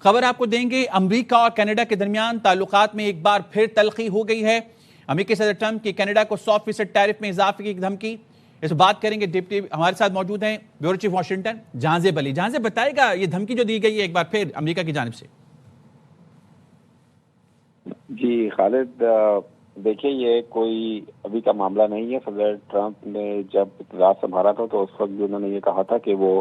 خبر آپ کو دیں گے، امریکہ اور کینیڈا کے درمیان تعلقات میں ایک بار پھر تلخی ہو گئی ہے۔ امریکی صدر ٹرمپ کی کینیڈا کو 100% ٹیرف میں اضافے کی دھمکی، اس بات کریں گے ڈپٹی ہمارے ساتھ موجود ہیں بیورو چیف واشنگٹن جہانزیب علی۔ جہانزیب بتائے گا یہ دھمکی جو دی گئی ہے ایک بار پھر امریکہ کی جانب سے۔ جی خالد، دیکھیے یہ کوئی ابھی کا معاملہ نہیں ہے۔ صدر ٹرمپ نے جب اقتدار سنبھالا تھا تو اس وقت بھی انہوں نے یہ کہا تھا کہ وہ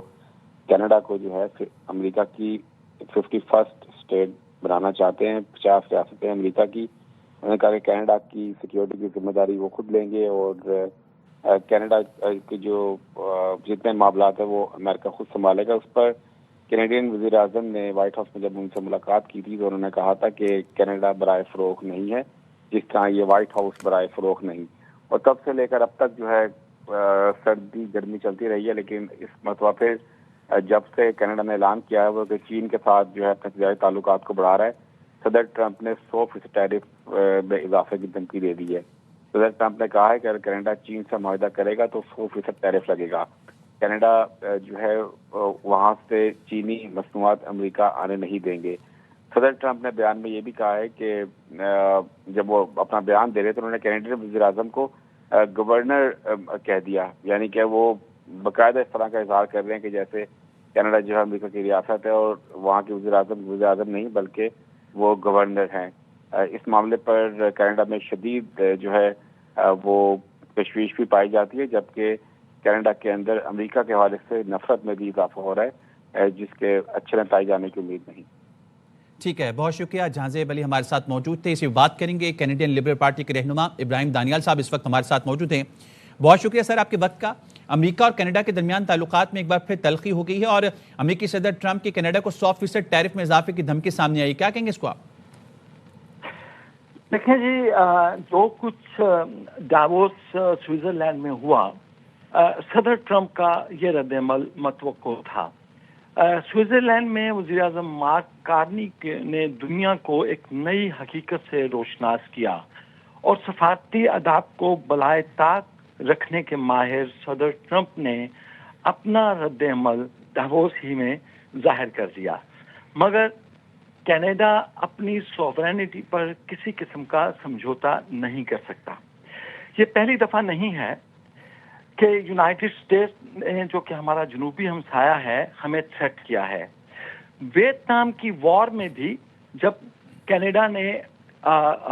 کینیڈا کو جو ہے امریکہ کی 51st اسٹیٹ بنانا چاہتے ہیں، 50 ریاستیں امریکہ کی۔ انہوں نے کہا کہ کینیڈا کی سیکیورٹی کی ذمہ داری وہ خود لیں گے اور کینیڈا کے جو جتنے معاملات ہیں وہ امریکہ خود سنبھالے گا۔ اس پر کینیڈین وزیر اعظم نے وائٹ ہاؤس میں جب ان سے ملاقات کی تھی تو انہوں نے کہا تھا کہ کینیڈا برائے فروغ نہیں ہے، جس طرح یہ وائٹ ہاؤس برائے فروغ نہیں۔ اور تب سے لے کر اب تک جو ہے سردی گرمی چلتی رہی ہے، لیکن اس مرتبہ پھر جب سے کینیڈا نے اعلان کیا ہے وہ کہ چین کے ساتھ جو ہے اپنے تجارتی تعلقات کو بڑھا رہا ہے، صدر ٹرمپ نے 100% ٹیرف میں اضافے کی دھمکی دے دی ہے۔ صدر ٹرمپ نے کہا ہے کہ اگر کینیڈا چین سے معاہدہ کرے گا تو 100% ٹیرف لگے گا۔ کینیڈا جو ہے وہاں سے چینی مصنوعات امریکہ آنے نہیں دیں گے۔ صدر ٹرمپ نے بیان میں یہ بھی کہا ہے کہ جب وہ اپنا بیان دے رہے تو انہوں نے کینیڈین وزیر اعظم کو گورنر کہہ دیا، یعنی کہ وہ باقاعدہ اس طرح کا اظہار کر رہے ہیں کہ جیسے کینیڈا جو ہے امریکہ کی ریاست ہے اور وہاں کے وزیر اعظم نہیں بلکہ وہ گورنر ہیں۔ اس معاملے پر کینیڈا میں شدید جو ہے وہ تشویش بھی پائی جاتی ہے، جبکہ کینیڈا کے اندر امریکہ کے حوالے سے نفرت میں بھی اضافہ ہو رہا ہے، جس کے اچھے نتائج آنے کی امید نہیں۔ ٹھیک ہے، بہت شکریہ۔ جہانزیب علی ہمارے ساتھ موجود تھے، اسی بات کریں گے۔ کینیڈین لبرل پارٹی کے رہنما ابراہیم دانیال صاحب اس وقت ہمارے ساتھ موجود ہیں۔ بہت شکریہ سر آپ کے وقت کا۔ امریکہ اور کینیڈا کے درمیان تعلقات میں ایک بار پھر تلخی ہو گئی ہے اور امریکی صدر ٹرمپ کی کینیڈا کو 100% ٹیرف میں اضافے کی دھمکی سامنے آئی، کیا کہیں گے اس کو آپ؟ دیکھیں جی، جو کچھ ڈاووس سوئٹزرلینڈ میں ہوا، صدر ٹرمپ کا یہ رد عمل متوقع تھا۔ سوئٹزرلینڈ میں وزیر اعظم مارک کارنی نے دنیا کو ایک نئی حقیقت سے روشناس کیا اور سفارتی آداب کو بالائے طاق رکھنے کے ماہر صدر ٹرمپ نے اپنا رد عمل ڈاووس ہی میں ظاہر کر دیا، مگر کینیڈا اپنی سوورینٹی پر کسی قسم کا سمجھوتا نہیں کر سکتا۔ یہ پہلی دفعہ نہیں ہے کہ یونائٹڈ اسٹیٹس نے، جو کہ ہمارا جنوبی ہمسایہ ہے، ہمیں تھریٹ کیا ہے۔ ویتنام کی وار میں بھی جب کینیڈا نے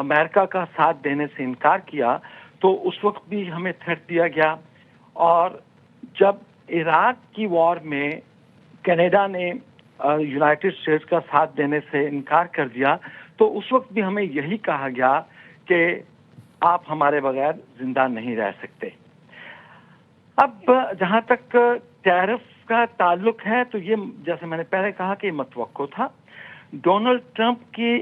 امریکہ کا ساتھ دینے سے انکار کیا تو اس وقت بھی ہمیں تھریٹ دیا گیا، اور جب عراق کی وار میں کینیڈا نے یونائٹڈ اسٹیٹس کا ساتھ دینے سے انکار کر دیا تو اس وقت بھی ہمیں یہی کہا گیا کہ آپ ہمارے بغیر زندہ نہیں رہ سکتے۔ اب جہاں تک ٹیرف کا تعلق ہے تو یہ جیسے میں نے پہلے کہا کہ یہ متوقع تھا۔ ڈونلڈ ٹرمپ کی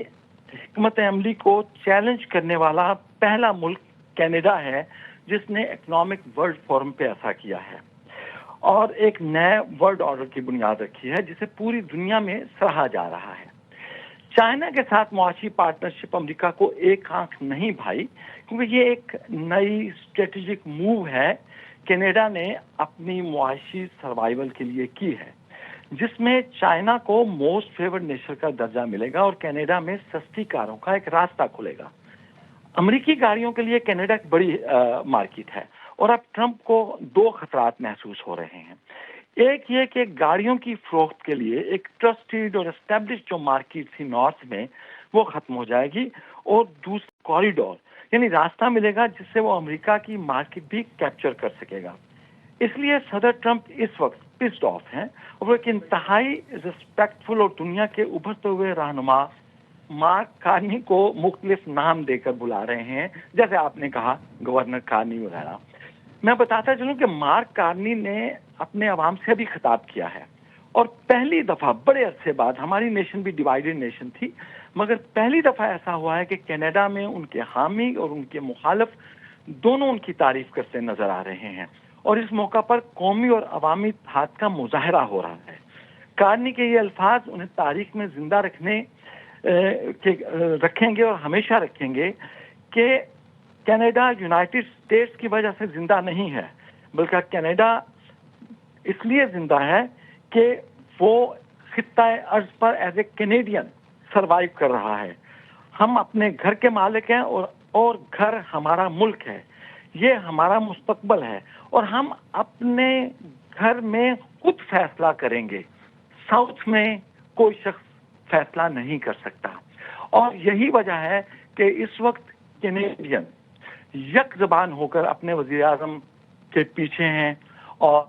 حکمت عملی کو چیلنج کرنے والا پہلا ملک کینیڈا ہے جس نے اکنامک ورلڈ فورم پہ ایسا کیا ہے اور ایک نئے ورلڈ آرڈر کی بنیاد رکھی ہے جسے پوری دنیا میں سراہا جا رہا ہے۔ چائنا کے ساتھ معاشی پارٹنرشپ امریکہ کو ایک آنکھ نہیں بھائی، کیونکہ یہ ایک نئی اسٹریٹجک موو ہے کینیڈا نے اپنی معاشی سروائیول کے لیے کی ہے، جس میں چائنا کو موسٹ فیورڈ نیشن کا درجہ ملے گا اور کینیڈا میں سستی کاروں کا ایک راستہ کھلے گا۔ امریکی گاڑیوں کے لیے کینیڈا ایک بڑی مارکیٹ ہے اور اب ٹرمپ کو دو خطرات محسوس ہو رہے ہیں۔ ایک یہ کہ گاڑیوں کی فروخت کے لیے ایک ٹرسٹڈ اور اسٹیبلش جو مارکیٹ تھی نارتھ میں وہ ختم ہو جائے گی، اور دوسرا کوریڈور یعنی راستہ ملے گا جس سے وہ امریکہ کی مارکیٹ بھی کیپچر کر سکے گا۔ اس لیے صدر ٹرمپ اس وقت پسڈ آف ہیں اور وہ ایک انتہائی ریسپیکٹفل اور دنیا کے ابھرتے ہوئے رہنما مارک کارنی کو مختلف نام دے کر بلا رہے ہیں، جیسے آپ نے کہا گورنر کارنی وغیرہ۔ میں بتاتا چلوں کہ مارک کارنی نے اپنے عوام سے بھی خطاب کیا ہے اور پہلی دفعہ بڑے عرصے بعد، ہماری نیشن بھی ڈیوائیڈڈ نیشن تھی، مگر پہلی دفعہ ایسا ہوا ہے کہ کینیڈا میں ان کے حامی اور ان کے مخالف دونوں ان کی تعریف کرتے نظر آ رہے ہیں، اور اس موقع پر قومی اور عوامی اتحاد کا مظاہرہ ہو رہا ہے۔ کارنی کے یہ الفاظ انہیں تاریخ میں زندہ رکھیں گے اور ہمیشہ رکھیں گے کہ کینیڈا یونائٹڈ اسٹیٹس کی وجہ سے زندہ نہیں ہے، بلکہ کینیڈا اس لیے زندہ ہے کہ وہ خطہ ارض پر ایز اے کینیڈین سروائیو کر رہا ہے. ہم اپنے گھر کے مالک ہیں اور گھر ہمارا ملک ہے. یہ ہمارا مستقبل ہے اور ہم اپنے گھر میں خود فیصلہ کریں گے. ساؤتھ میں کوئی شخص فیصلہ نہیں کر سکتا. اور یہی وجہ ہے کہ اس وقت کینیڈین یک زبان ہو کر اپنے وزیر اعظم کے پیچھے ہیں. اور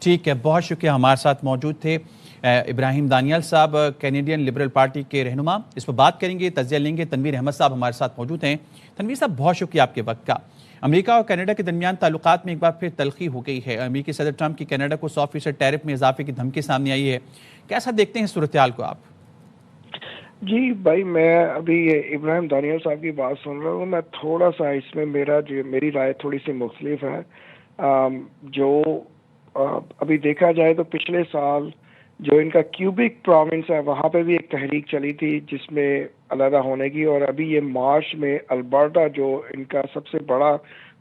ٹھیک ہے، بہت شکریہ. ہمارے ساتھ موجود تھے ابراہیم دانیال صاحب، کینیڈین لبرل پارٹی کے رہنما. اس پر بات کریں گے، تجزیہ لیں گے. تنویر احمد صاحب ہمارے ساتھ موجود ہیں. تنویر صاحب، بہت شکریہ آپ کے وقت کا. امریکہ اور کینیڈا کے درمیان تعلقات میں ایک بار پھر تلخی ہو گئی ہے. امریکی صدر ٹرمپ کی کینیڈا کو 100% ٹیرف میں اضافے کی دھمکی سامنے آئی ہے. کیسا دیکھتے ہیں صورتحال کو آپ؟ جی بھائی، میں ابھی ابراہیم دانیال صاحب کی بات سن رہا ہوں. میں تھوڑا سا اس میں میری رائے تھوڑی سی مختلف ہے. جو ابھی دیکھا جائے تو پچھلے سال جو ان کا کیوبک پروونس ہے وہاں پہ بھی ایک تحریک چلی تھی جس میں علیحدہ ہونے کی، اور ابھی یہ مارچ میں البرٹا جو ان کا سب سے بڑا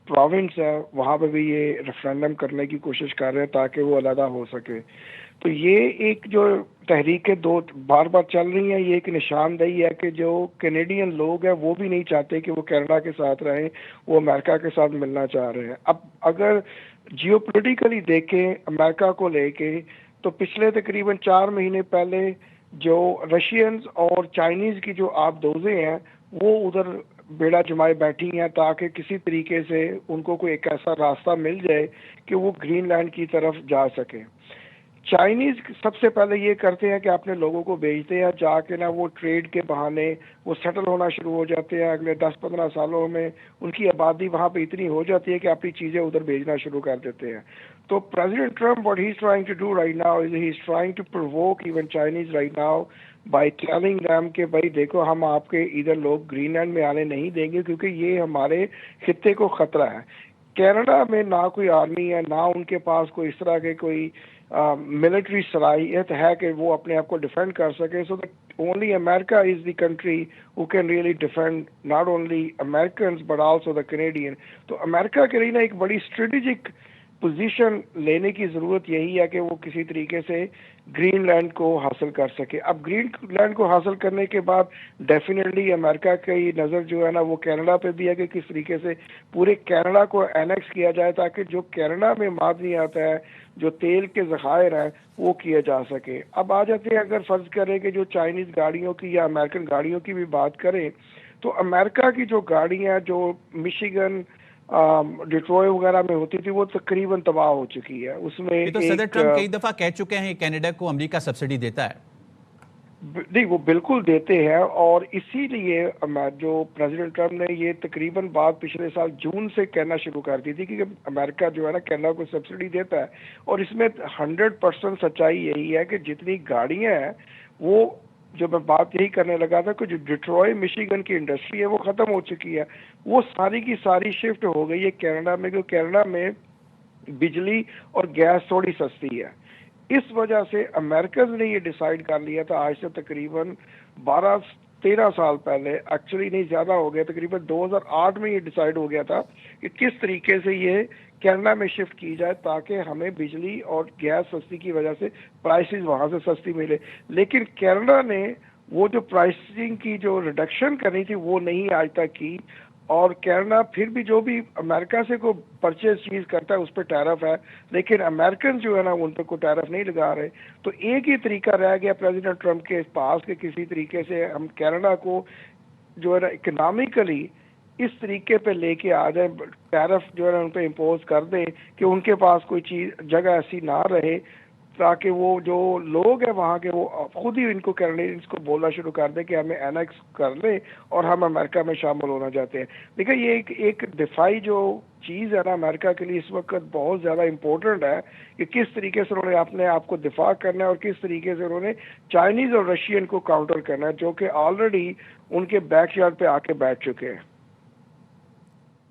پروونس ہے وہاں پہ بھی یہ ریفرینڈم کرنے کی کوشش کر رہے ہیں تاکہ وہ علیحدہ ہو سکے. تو یہ ایک جو تحریکیں دو بار بار چل رہی ہیں، یہ ایک نشاندہی ہے کہ جو کینیڈین لوگ ہیں وہ بھی نہیں چاہتے کہ وہ کینیڈا کے ساتھ رہیں، وہ امریکہ کے ساتھ ملنا چاہ رہے ہیں. اب اگر جیو پولیٹیکلی دیکھیں امریکہ کو لے کے، تو پچھلے تقریباً 4 مہینے پہلے جو رشینز اور چائنیز کی جو آپ دوزیں ہیں وہ ادھر بیڑا جمائے بیٹھی ہیں تاکہ کسی طریقے سے ان کو کوئی ایک ایسا راستہ مل جائے کہ وہ گرین لینڈ کی طرف جا سکیں. چائنیز سب سے پہلے یہ کرتے ہیں کہ اپنے لوگوں کو بھیجتے ہیں، جا کے نا وہ ٹریڈ کے بہانے وہ سیٹل ہونا شروع ہو جاتے ہیں. اگلے 10-15 سالوں میں ان کی آبادی وہاں پہ اتنی ہو جاتی ہے کہ اپنی چیزیں ادھر بھیجنا شروع کر دیتے ہیں. تو president Trump what he's trying to do right now is he's trying to provoke even Chinese right now by telling them کہ بھائی دیکھو، ہم آپ کے ادھر لوگ گرین لینڈ میں آنے نہیں دیں گے کیونکہ یہ ہمارے خطے کو خطرہ ہے. کینیڈا میں نہ کوئی آرمی ہے، نہ ان کے پاس کوئی اس طرح کے کوئی ملٹری صلاحیت ہے کہ وہ اپنے آپ کو ڈیفینڈ کر سکے. So only America is the country who can really defend not only Americans but also the Canadian. تو امریکہ کے لیے نا ایک بڑی اسٹریٹجک پوزیشن لینے کی ضرورت یہی ہے کہ وہ کسی طریقے سے گرین لینڈ کو حاصل کر سکے. اب گرین لینڈ کو حاصل کرنے کے بعد ڈیفینیٹلی امریکہ کی نظر جو ہے نا وہ کینیڈا پہ بھی ہے کہ کس طریقے سے پورے کینیڈا کو اینیکس کیا جائے تاکہ جو کینیڈا میں معدنی آتا ہے، جو تیل کے ذخائر ہیں، وہ کیا جا سکے. اب آ جاتے ہیں، اگر فرض کریں کہ جو چائنیز گاڑیوں کی یا امریکن گاڑیوں کی بھی بات کریں تو امریکہ کی جو گاڑیاں جو مشیگن ڈیٹروئٹ وغیرہ میں ہوتی تھی وہ تقریباً تباہ ہو چکی ہے. اس میں یہ تو صدر ٹرمپ کئی دفعہ کہہ چکے ہیں کینیڈا کو امریکہ سبسڈی دیتا ہے. نہیں، وہ بالکل دیتے ہیں، اور اسی لیے جو پریزیڈنٹ ٹرمپ نے یہ تقریباً بات پچھلے سال جون سے کہنا شروع کر دی تھی کہ امریکہ جو ہے نا کینیڈا کو سبسڈی دیتا ہے. اور اس میں 100% سچائی یہی ہے کہ جتنی گاڑیاں ہیں وہ جو میں بات یہی کرنے لگا تھا کہ جو ڈیٹروئٹ مشیگن کی انڈسٹری ہے وہ ختم ہو چکی ہے، وہ ساری کی ساری شفٹ ہو گئی ہے کینیڈا میں، کیونکہ کینیڈا میں بجلی اور گیس تھوڑی سستی ہے. اس وجہ سے امریکنز نے یہ ڈیسائیڈ کر لیا تھا آج سے تقریباً 12-13 سال پہلے، ایکچولی نہیں زیادہ ہو گیا، تقریباً 2008 میں یہ ڈیسائیڈ ہو گیا تھا کہ کس طریقے سے یہ کینیڈا میں شفٹ کی جائے تاکہ ہمیں بجلی اور گیس سستی کی وجہ سے پرائسز وہاں سے سستی ملے. لیکن کینیڈا نے وہ جو پرائسنگ کی جو ریڈکشن کرنی تھی وہ نہیں آج تک کی، اور کینیڈا پھر بھی جو بھی امریکہ سے کوئی پرچیز چیز کرتا ہے اس پہ ٹیرف ہے، لیکن امریکن جو ہے نا ان پہ کوئی ٹیرف نہیں لگا رہے. تو ایک ہی طریقہ رہ گیا پریزیڈنٹ ٹرمپ کے پاس کہ کسی طریقے سے ہم کینیڈا کو جو ہے نا اکنامکلی اس طریقے پہ لے کے آ جائیں، ٹیرف جو ہے نا ان پہ امپوز کر دیں کہ ان کے پاس کوئی چیز جگہ ایسی نہ رہے تاکہ وہ جو لوگ ہیں وہاں کے وہ خود ہی ان کو کینیڈینز کو بولنا شروع کر دیں کہ ہمیں اینیکس کر لیں اور ہم امریکہ میں شامل ہونا چاہتے ہیں. دیکھیں یہ ایک دفاعی جو چیز ہے نا امریکہ کے لیے اس وقت بہت زیادہ امپورٹنٹ ہے کہ کس طریقے سے انہوں نے اپنے آپ کو دفاع کرنا ہے اور کس طریقے سے انہوں نے چائنیز اور رشین کو کاؤنٹر کرنا ہے جو کہ آلریڈی ان کے بیک یارڈ پہ آ کے بیٹھ چکے ہیں.